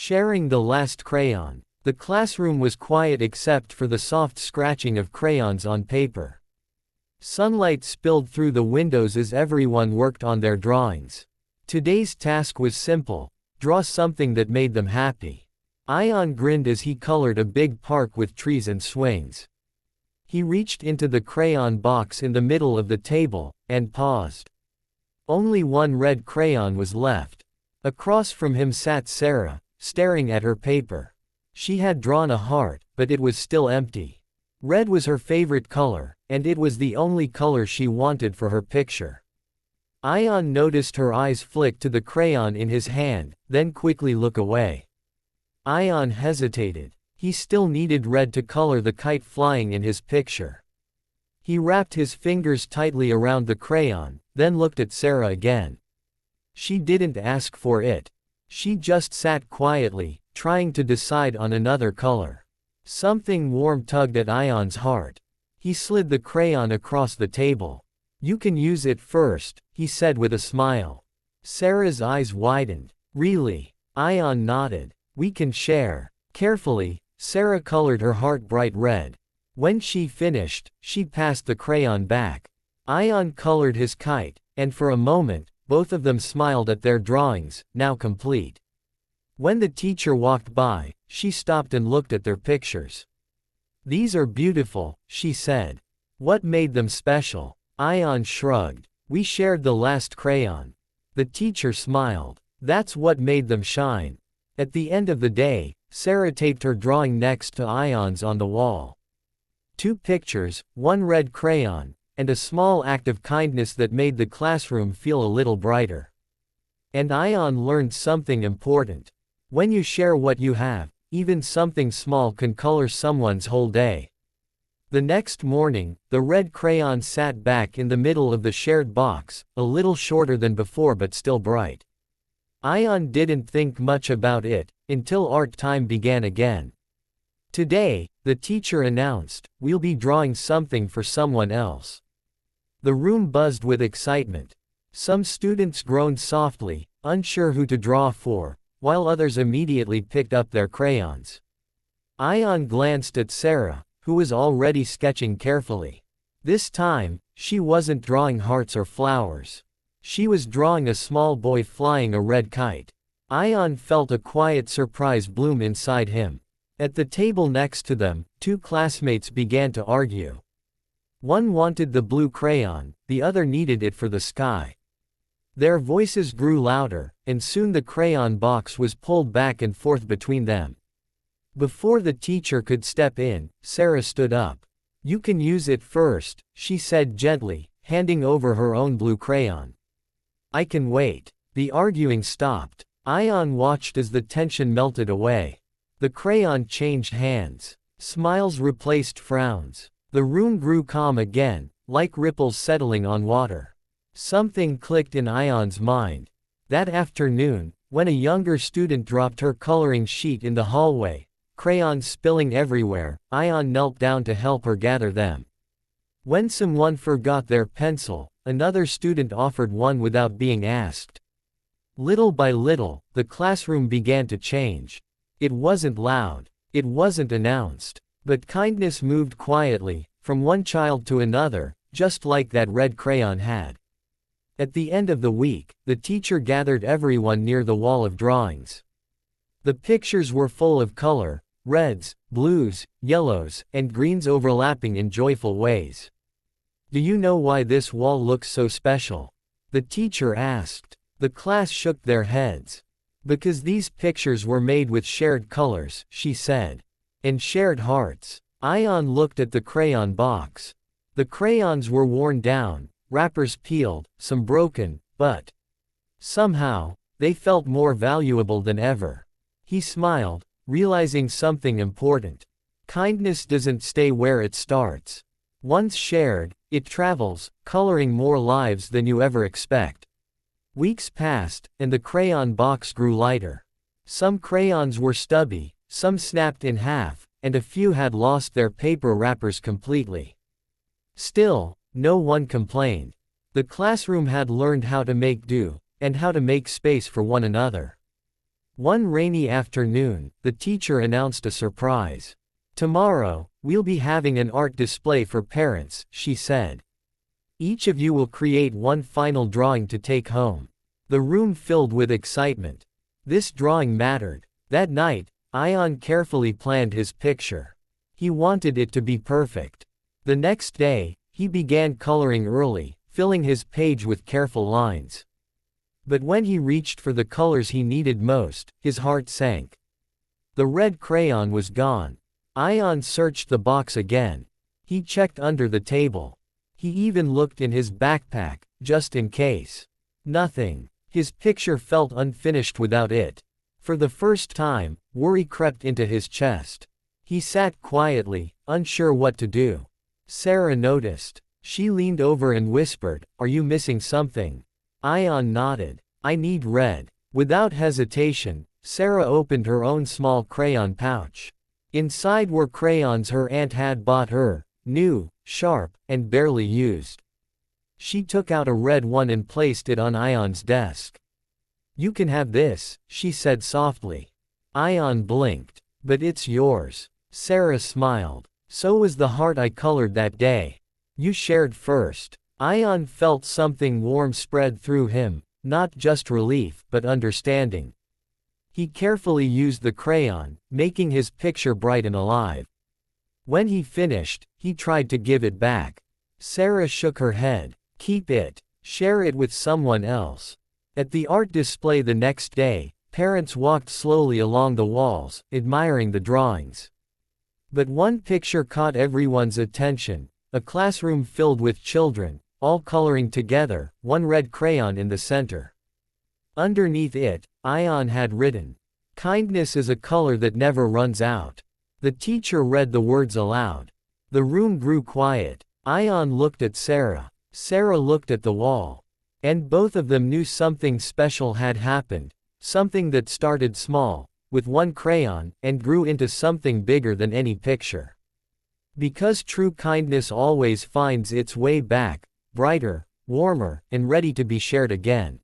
Sharing the last crayon. The classroom was quiet except for the soft scratching of crayons on paper. Sunlight spilled through the windows as everyone worked on their drawings. Today's task was simple: draw something that made them happy. Ion grinned as he colored a big park with trees and swings. He reached into the crayon box in the middle of the table, and paused. Only one red crayon was left. Across from him sat Sarah, staring at her paper. She had drawn a heart, but it was still empty. Red was her favorite color, and it was the only color she wanted for her picture. Ion noticed her eyes flick to the crayon in his hand, then quickly look away. Ion hesitated. He still needed red to color the kite flying in his picture. He wrapped his fingers tightly around the crayon, then looked at Sarah again. She didn't ask for it. She just sat quietly, trying to decide on another color. Something warm tugged at Ion's heart. He slid the crayon across the table. "You can use it first," he said with a smile. Sarah's eyes widened. "Really?" Ion nodded. "We can share." Carefully, Sarah colored her heart bright red. When she finished, she passed the crayon back. Ion colored his kite, and for a moment, both of them smiled at their drawings, now complete. When the teacher walked by, she stopped and looked at their pictures. "These are beautiful," she said. "What made them special?" Ion shrugged. "We shared the last crayon." The teacher smiled. "That's what made them shine." At the end of the day, Sarah taped her drawing next to Ion's on the wall. Two pictures, one red crayon, and a small act of kindness that made the classroom feel a little brighter. And Ion learned something important. When you share what you have, even something small can color someone's whole day. The next morning, the red crayon sat back in the middle of the shared box, a little shorter than before but still bright. Ion didn't think much about it, until art time began again. Today, the teacher announced, "We'll be drawing something for someone else." The room buzzed with excitement. Some students groaned softly, unsure who to draw for, while others immediately picked up their crayons. Ion glanced at Sarah, who was already sketching carefully. This time, she wasn't drawing hearts or flowers. She was drawing a small boy flying a red kite. Ion felt a quiet surprise bloom inside him. At the table next to them, two classmates began to argue. One wanted the blue crayon, the other needed it for the sky. Their voices grew louder, and soon the crayon box was pulled back and forth between them. Before the teacher could step in, Sarah stood up. "You can use it first," she said gently, handing over her own blue crayon. "I can wait." The arguing stopped. Ion watched as the tension melted away. The crayon changed hands. Smiles replaced frowns. The room grew calm again, like ripples settling on water. Something clicked in Ion's mind. That afternoon, when a younger student dropped her coloring sheet in the hallway, crayons spilling everywhere, Ion knelt down to help her gather them. When someone forgot their pencil, another student offered one without being asked. Little by little, the classroom began to change. It wasn't loud. It wasn't announced. But kindness moved quietly, from one child to another, just like that red crayon had. At the end of the week, the teacher gathered everyone near the wall of drawings. The pictures were full of color, reds, blues, yellows, and greens overlapping in joyful ways. "Do you know why this wall looks so special?" the teacher asked. The class shook their heads. "Because these pictures were made with shared colors," she said. "And shared hearts." Ion looked at the crayon box. The crayons were worn down, wrappers peeled, some broken, but somehow, they felt more valuable than ever. He smiled, realizing something important. Kindness doesn't stay where it starts. Once shared, it travels, coloring more lives than you ever expect. Weeks passed, and the crayon box grew lighter. Some crayons were stubby, some snapped in half, and a few had lost their paper wrappers completely. Still, no one complained. The classroom had learned how to make do, and how to make space for one another. One rainy afternoon, the teacher announced a surprise. "Tomorrow, we'll be having an art display for parents," she said. "Each of you will create one final drawing to take home." The room filled with excitement. This drawing mattered. That night, Ion carefully planned his picture. He wanted it to be perfect. The next day, he began coloring early, filling his page with careful lines. But when he reached for the colors he needed most, his heart sank. The red crayon was gone. Ion searched the box again. He checked under the table. He even looked in his backpack, just in case. Nothing. His picture felt unfinished without it. For the first time, worry crept into his chest. He sat quietly, unsure what to do. Sarah noticed. She leaned over and whispered, "Are you missing something?" Ion nodded. "I need red." Without hesitation, Sarah opened her own small crayon pouch. Inside were crayons her aunt had bought her, new, sharp, and barely used. She took out a red one and placed it on Ion's desk. "You can have this," she said softly. Ion blinked. "But it's yours." Sarah smiled. "So was the heart I colored that day. You shared first." Ion felt something warm spread through him, not just relief, but understanding. He carefully used the crayon, making his picture bright and alive. When he finished, he tried to give it back. Sarah shook her head. "Keep it. Share it with someone else." At the art display the next day, parents walked slowly along the walls, admiring the drawings. But one picture caught everyone's attention, a classroom filled with children, all coloring together, one red crayon in the center. Underneath it, Ion had written, "Kindness is a color that never runs out." The teacher read the words aloud. The room grew quiet. Ion looked at Sarah. Sarah looked at the wall. And both of them knew something special had happened, something that started small, with one crayon, and grew into something bigger than any picture. Because true kindness always finds its way back, brighter, warmer, and ready to be shared again.